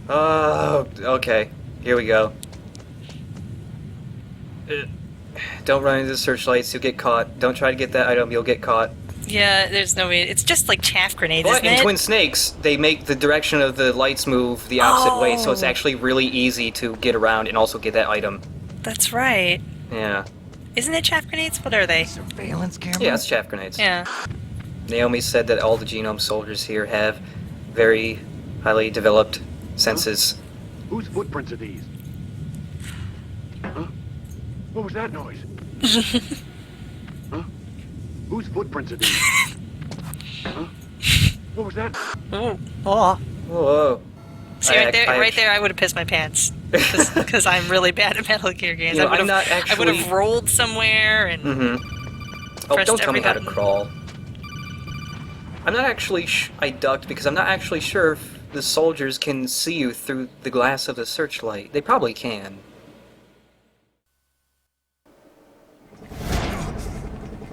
Oh, okay. Here we go. Don't run into the searchlights, you'll get caught. Don't try to get that item, you'll get caught. Yeah, there's no way. It's just like chaff grenades, But isn't in it? Twin Snakes, they make the direction of the lights move the opposite way, so it's actually really easy to get around and also get that item. That's right. Yeah. Isn't it chaff grenades? What are they? Surveillance camera? Yeah, it's chaff grenades. Yeah. Naomi said that all the genome soldiers here have very highly developed senses. Whose footprints are these? Huh? What was that noise? Huh? Whose footprints are these? Huh? What was that? Ooh. Oh. Whoa. See, right there, I would have pissed my pants. Because I'm really bad at Metal Gear games. You know, I would have actually... rolled somewhere and Oh, don't tell me how to button. crawl. I'm not actually I ducked because I'm not actually sure if the soldiers can see you through the glass of the searchlight. They probably can.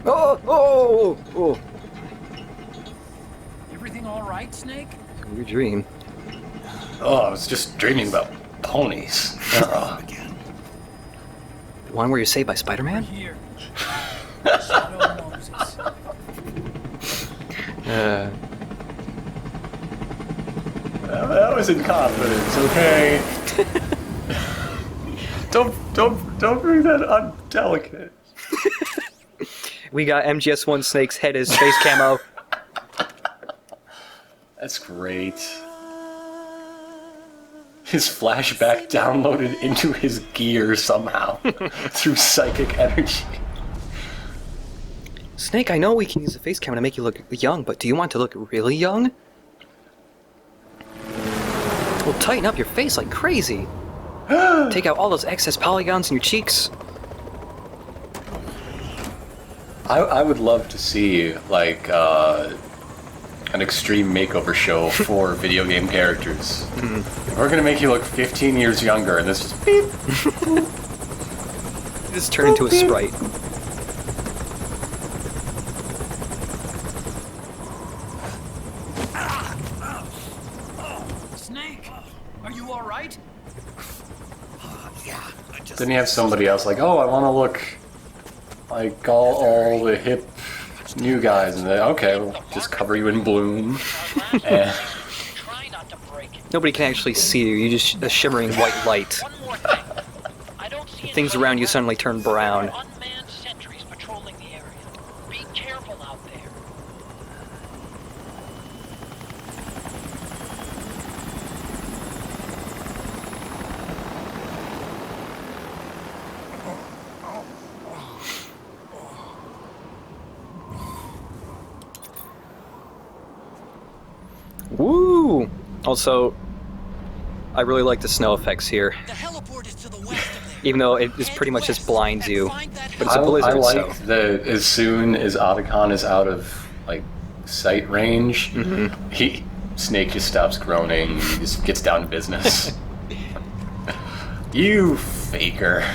Oh! Everything all right, Snake? Your dream. Oh, I was just dreaming about ponies. The one where you're saved by Spider-Man? Here. Shadow Moses. That was in confidence, okay? don't bring that on delicate. We got MGS1 Snake's head as space camo. That's great. His flashback downloaded into his gear somehow through psychic energy. Snake, I know we can use the face cam to make you look young, but do you want to look really young? Well, tighten up your face like crazy. Take out all those excess polygons in your cheeks. I would love to see, like, an extreme makeover show for video game characters. We're gonna make you look 15 years younger, and this just beep. Just turn into a sprite. Snake, are you all right? Then you have somebody else like, oh, I want to look like all the hip new guys, and they, okay, we'll just cover you in bloom. And Try not to break it. Nobody can actually see you, you just a shimmering white light. One more thing. I don't see any Things around you suddenly turn brown. unmanned sentries patrolling the area. Be careful out there. Woo! Also, I really like the snow effects here. The heliport is to the west of there. Even though it just pretty much just blinds you. But it's I a blizzard, like so... that as soon as Otacon is out of like sight range, Snake just stops groaning, he just gets down to business. You faker.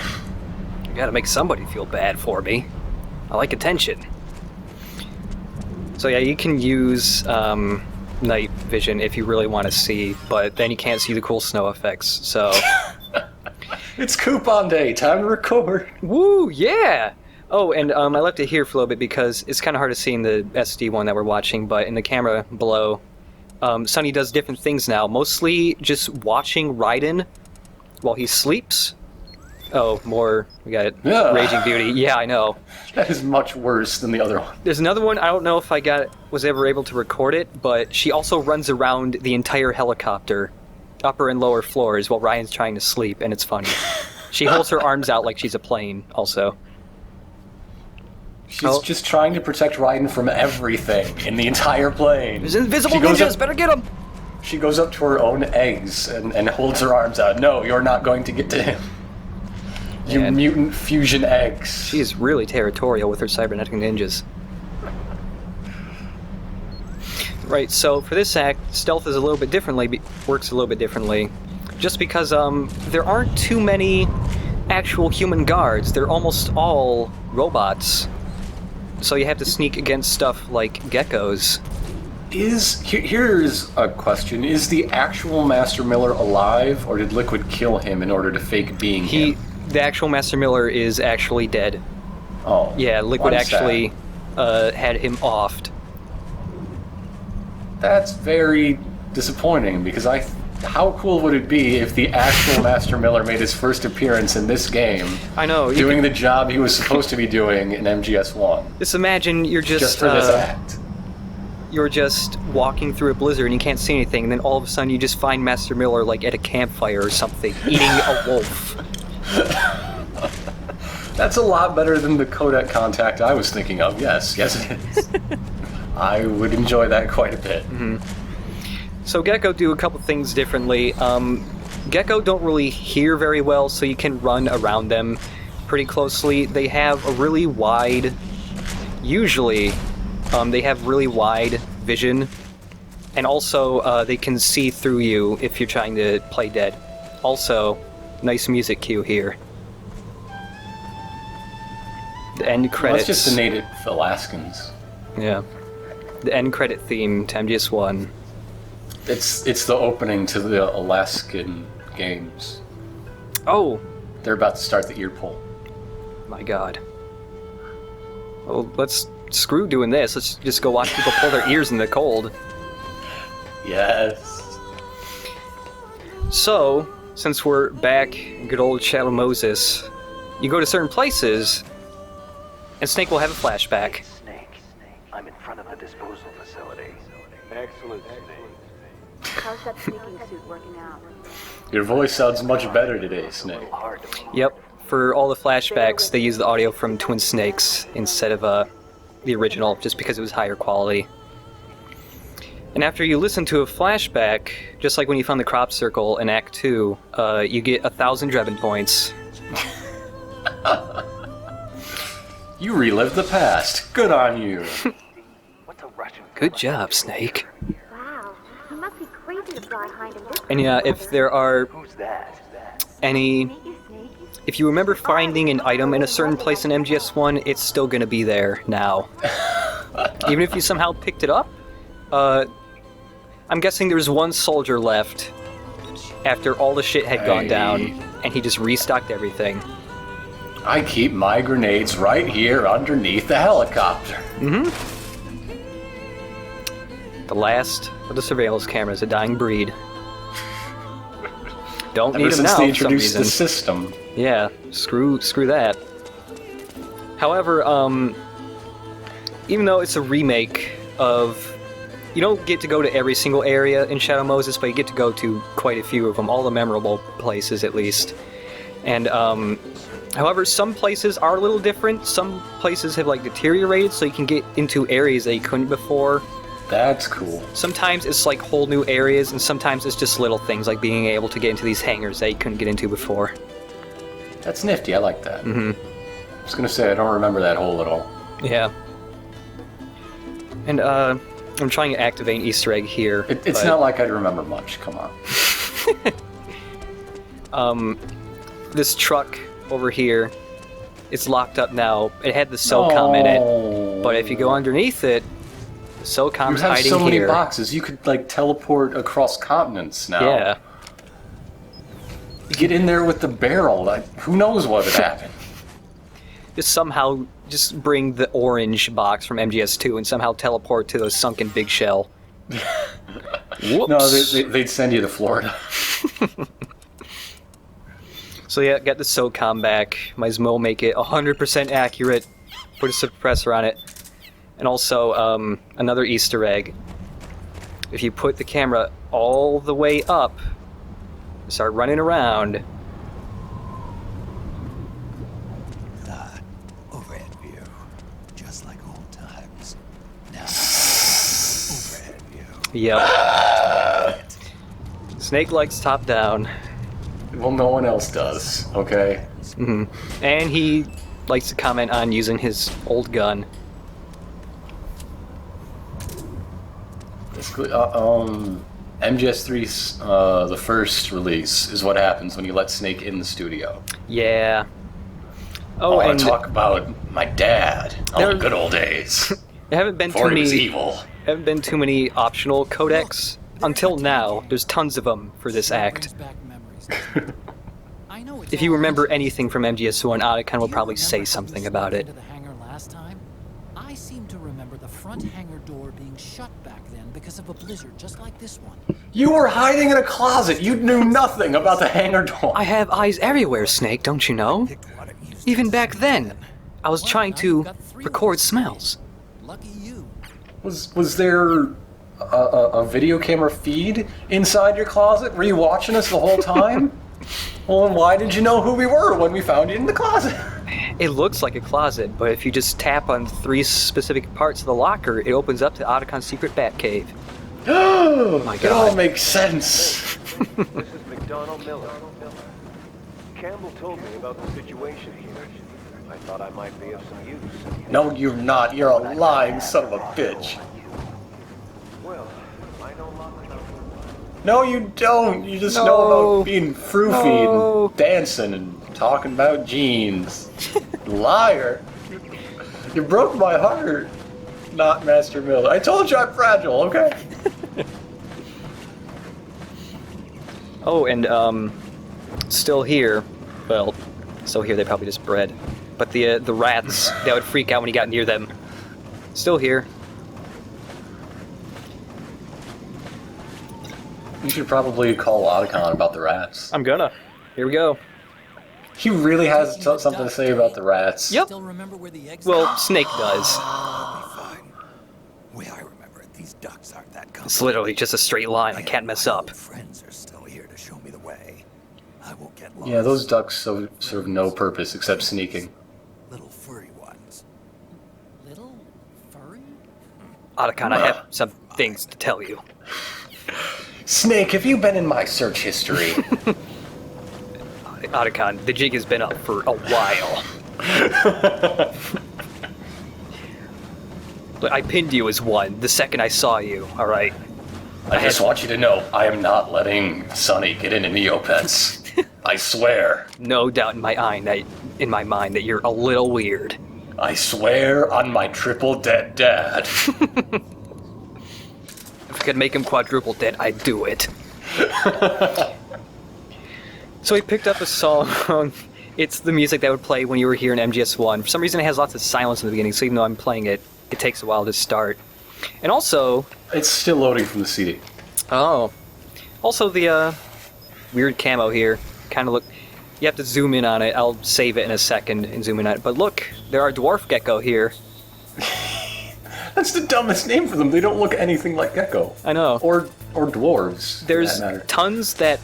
You gotta make somebody feel bad for me. I like attention. So yeah, you can use night vision if you really want to see, but then you can't see the cool snow effects, so... It's coupon day, time to record. Woo, yeah! Oh, and I left it here for a little bit because it's kind of hard to see in the SD one that we're watching, but in the camera below, Sonny does different things now, mostly just watching Raiden while he sleeps. Oh, more, we got Yeah. Raging Beauty. Yeah, I know. That is much worse than the other one. There's another one, I don't know if I was ever able to record it, but she also runs around the entire helicopter, upper and lower floors, while Ryan's trying to sleep, and it's funny. She holds her arms out like she's a plane, also. She's just trying to protect Raiden from everything in the entire plane. There's invisible She goes ninjas, up- better get them! She goes up to her own eggs and holds her arms out. No, you're not going to get to him. You Man. mutant fusion eggs. She's really territorial with her cybernetic ninjas. Right, so for this act, stealth is a little bit differently, works a little bit differently. Just because there aren't too many actual human guards. They're almost all robots. So you have to sneak against stuff like geckos. Here's a question: is the actual Master Miller alive, or did Liquid kill him in order to fake being him? The actual Master Miller is actually dead. Oh. Yeah, Liquid What's actually had him offed. That's very disappointing, because how cool would it be if the actual Master Miller made his first appearance in this game? I know. Doing the job he was supposed to be doing in MGS1. Just imagine you're just For this act. You're just walking through a blizzard and you can't see anything, and then all of a sudden you just find Master Miller like at a campfire or something, eating a wolf. That's a lot better than the codec contact I was thinking of. Yes, it is. I would enjoy that quite a bit. Mm-hmm. So Gekko do a couple things differently. Gekko don't really hear very well, so you can run around them pretty closely. They have a really wide... Usually, they have really wide vision, and also they can see through you if you're trying to play dead. Also, nice music cue here. The end credits. That's just the native Alaskans. Yeah. The end credit theme to MGS1. It's the opening to the Alaskan games. Oh! They're about to start the ear pull. My god. Well, screw doing this. Let's just go watch people pull their ears in the cold. Yes. So, since we're back in good old Shadow Moses, you go to certain places, and Snake will have a flashback. Snake, I'm in front of the disposal facility. Excellent, Snake. How's that sneaking suit working out? Your voice sounds much better today, Snake. Hard to believe. Yep. For all the flashbacks, they use the audio from Twin Snakes instead of the original, just because it was higher quality. And after you listen to a flashback, just like when you found the crop circle in Act 2, you get 1,000 Drebin points. You relived the past. Good on you. What's a Russian? Good job, Snake. Wow, he must be crazy to fly behind him. And yeah, if there are Who's that? any... Meet you, Snake. If you remember finding an item in a certain place in MGS1, it's still gonna be there now. Even if you somehow picked it up? I'm guessing there's one soldier left after all the shit had gone down, and he just restocked everything. I keep my grenades right here underneath the helicopter. Mm-hmm. The last of the surveillance cameras, a dying breed. Don't need Ever them since now they for some introduced reason. the system. Yeah, screw that. However, even though it's a remake of... You don't get to go to every single area in Shadow Moses, but you get to go to quite a few of them, all the memorable places at least. And, however, some places are a little different. Some places have, like, deteriorated, so you can get into areas that you couldn't before. That's cool. Sometimes it's, like, whole new areas, and sometimes it's just little things, like being able to get into these hangars that you couldn't get into before. That's nifty. I like that. Mm-hmm. I was gonna say, I don't remember that hole at all. Yeah. And, I'm trying to activate an Easter egg here. It's but, not like I'd remember much. Come on. This truck over here, it's locked up now. It had the SOCOM in it, but if you go underneath it, the SOCOM's You have hiding so many here. boxes. You could like teleport across continents now. Yeah. You get in there with the barrel. Like, who knows what would happen? Just somehow just bring the orange box from MGS2 and somehow teleport to the sunken big shell. Whoops. No, they'd send you to Florida. So yeah, got the SOCOM back. Might as well make it 100% accurate. Put a suppressor on it. And also, another Easter egg. If you put the camera all the way up, start running around. Overhead view. Just like old times. Now, overhead view. Yep. Snake likes top down. Well, no one else does. Okay. Hmm. And he likes to comment on using his old gun. Basically, MGS3's the first release is what happens when you let Snake in the studio. Yeah. I Oh, want and to talk about my dad. Oh, There- the good old days. there haven't been Before too he was many. evil. haven't been too many optional codecs. Until now, there's tons of them for this act. If you remember anything from MGS1, Otacon will probably say something about it. I seem to remember the front hangar door being shut back then because of a blizzard just like this one. You were hiding in a closet. You knew nothing about the hangar door. I have eyes everywhere, Snake, don't you know? Even back then, I was trying to record smells. Lucky you. Was there a video camera feed inside your closet? Were you watching us the whole time? Well, then why did you know who we were when we found you in the closet? It looks like a closet, but if you just tap on 3 specific parts of the locker, it opens up to Otacon's secret bat cave. Oh my God. It all makes sense. This is McDonald Miller. Campbell told me about the situation here. I thought I might be of some use. No, you're not. You're a lying son of a bitch. Well, I know lots about No, you don't. You just know No. about being froofy No. and dancing and talking about jeans. Liar. You broke my heart, not Master Miller. I told you I'm fragile, okay? Oh, and, still here. Well, still here, they probably just bred. But the rats, that would freak out when he got near them. Still here. You should probably call Otacon about the rats. I'm gonna. Here we go. He really has something to say about the rats. Yep. Still remember where the eggs Well, Snake does. Fine. Way I remember it, these ducks aren't that complicated. It's literally just a straight line. I can't mess up. My friends are still here to show me the way. I won't get lost. Yeah, those ducks serve no purpose except sneaking. Little furry ones. little furry? Otacon, I have some things to tell you. Snake, have you been in my search history? Otacon, the jig has been up for a while. But I pinned you as one the second I saw you, alright? I just want you to know, I am not letting Sonny get into Neopets. I swear. No doubt in my mind that you're a little weird. I swear on my triple dead dad. If I could make him quadruple dead, I'd do it. So he picked up a song. It's the music that would play when you were here in MGS1. For some reason, it has lots of silence in the beginning, so even though I'm playing it, it takes a while to start. And also... It's still loading from the CD. Oh. Also, the weird camo here. Kind of look... You have to zoom in on it. I'll save it in a second and zoom in on it. But look, there are Dwarf Gekko here. That's the dumbest name for them. They don't look anything like Gekko. I know. Or dwarves, There's for that matter. tons that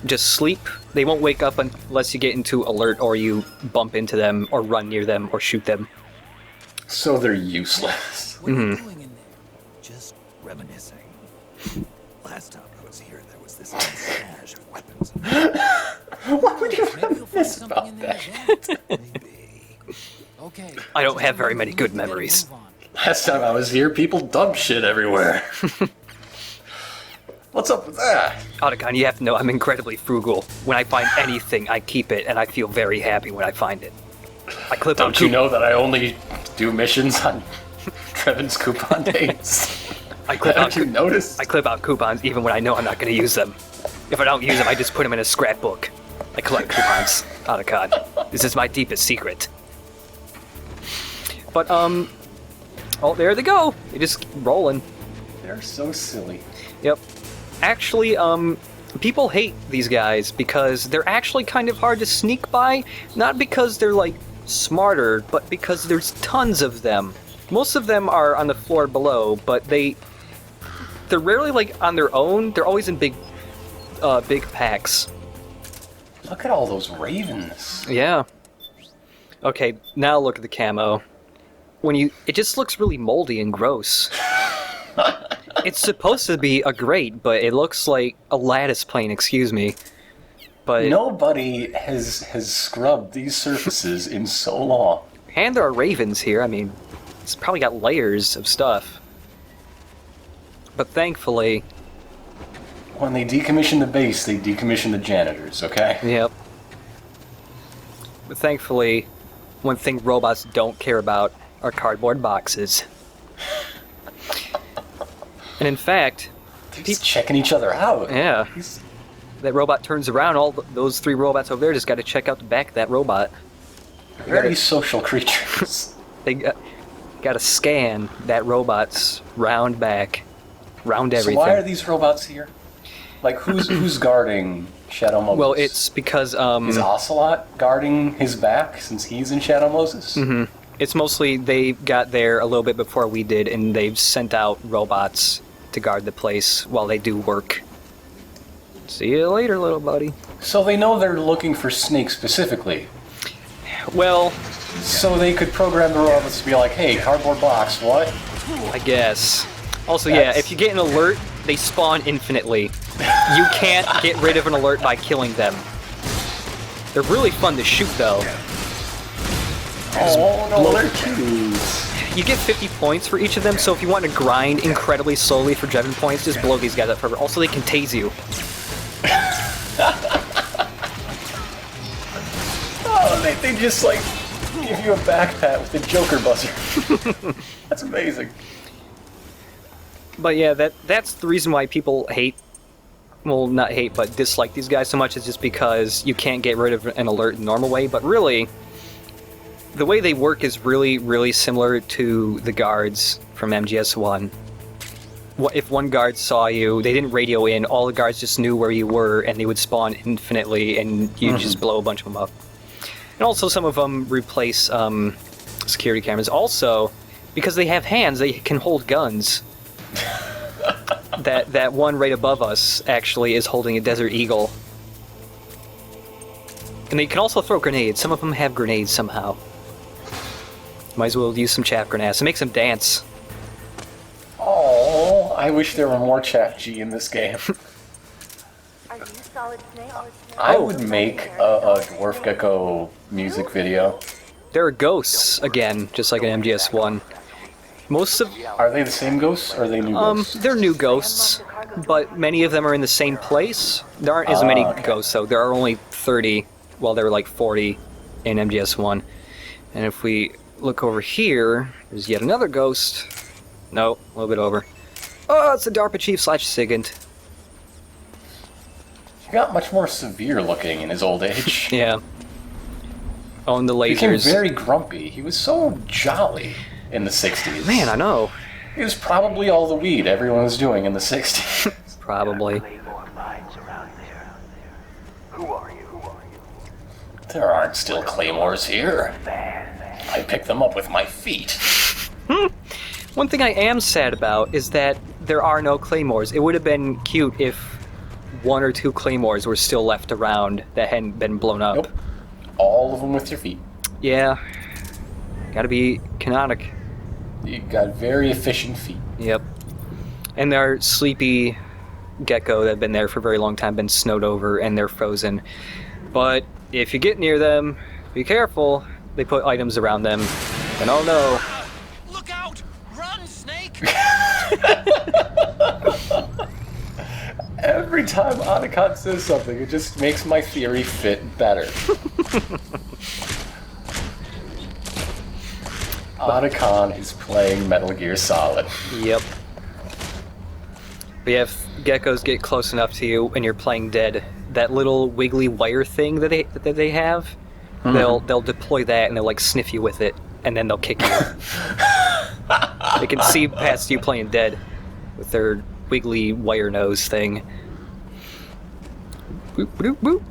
just sleep. They won't wake up unless you get into alert or you bump into them or run near them or shoot them. So they're useless. What are you doing in there? Just reminiscing. Last time I was here, there was this stash of weapons. What would you Maybe you'll find reminisce something about in there that? again. Maybe. Okay. I don't just have very remember, many you good better memories. move on. Last time I was here, people dumped shit everywhere. What's up with that? Otacon, you have to know I'm incredibly frugal. When I find anything, I keep it, and I feel very happy when I find it. I clip out Don't you know that I only do missions on Trevin's coupon dates? I clip out Haven't you noticed? I clip out coupons even when I know I'm not going to use them. If I don't use them, I just put them in a scrapbook. I collect coupons. Otacon, this is my deepest secret. But oh, there they go. They're just rolling. They're so silly. Yep. Actually, people hate these guys because they're actually kind of hard to sneak by. Not because they're, like, smarter, but because there's tons of them. Most of them are on the floor below, but they're rarely, like, on their own. They're always in big packs. Look at all those ravens. Yeah. Okay, now look at the camo. It just looks really moldy and gross. It's supposed to be a grate, but it looks like a lattice plane, excuse me. But Nobody has scrubbed these surfaces in so long. and there are ravens here. I mean, it's probably got layers of stuff. But thankfully, When they decommission the base, they decommission the janitors, okay? yep. But thankfully, one thing robots don't care about are cardboard boxes. And in fact, He's checking each other out. yeah, that robot turns around. Those 3 robots over there just got to check out the back of that robot. Very social creatures. They got to scan that robot's round back, round everything. So why are these robots here? Like, who's guarding Shadow Moses? Well, it's because Is Ocelot guarding his back since he's in Shadow Moses? Mm-hmm. It's mostly they got there a little bit before we did, and they've sent out robots to guard the place while they do work. See you later, little buddy. So they know they're looking for Snake specifically. Well, so they could program the robots to be like, hey, cardboard box, what? I guess. Also, yeah, if you get an alert, they spawn infinitely. You can't get rid of an alert by killing them. They're really fun to shoot, though. Oh, no, they're cute. You get 50 points for each of them, so if you want to grind incredibly slowly for 7 points, just blow these guys up forever. Also, they can tase you. Oh, they just, like, give you a back pat with the Joker buzzer. That's amazing. But yeah, that's the reason why people hate, well, not hate, but dislike these guys so much, is just because you can't get rid of an alert in the normal way. But really, the way they work is really, really similar to the guards from MGS1. If one guard saw you, they didn't radio in, all the guards just knew where you were, and they would spawn infinitely, and you'd just blow a bunch of them up. And also some of them replace security cameras. Also, because they have hands, they can hold guns. That one right above us actually is holding a Desert Eagle. And they can also throw grenades. Some of them have grenades somehow. Might as well use some chaff grenades. It makes them dance. Oh, I wish there were more Chat G in this game. Are you Solid Snake? I would make a Dwarf Gekko music video. There are ghosts again, just like in MGS1. Most of Are they the same ghosts, or are they new ghosts? they're new ghosts, but many of them are in the same place. There aren't as many ghosts, though. There are only 30, while there were like 40 in MGS1. And if we look over here, there's yet another ghost. No, a little bit over. Oh, it's the DARPA chief / SIGINT. He got much more severe looking in his old age. Yeah. Oh, and the He became lasers. very grumpy. He was so jolly in the 60s. Man, I know. He was probably all the weed everyone was doing in the 60s. Probably. Who are you? There aren't still claymores here. I picked them up with my feet. One thing I am sad about is that there are no claymores. It would have been cute if 1 or 2 claymores were still left around that hadn't been blown up. Nope. All of them with your feet. Yeah. Gotta be canonic. You got very efficient feet. Yep. And there are sleepy gecko that have been there for a very long time, been snowed over, and they're frozen. But if you get near them, be careful. They put items around them. And oh no. Look out! Run, Snake! Every time Uncut says something, it just makes my theory fit better. Otacon is playing Metal Gear Solid. Yep. But yeah, if geckos get close enough to you and you're playing dead, that little wiggly wire thing that they have, they'll deploy that and they'll like sniff you with it, and then they'll kick you. They can see past you playing dead with their wiggly wire nose thing. Boop, boop, boop.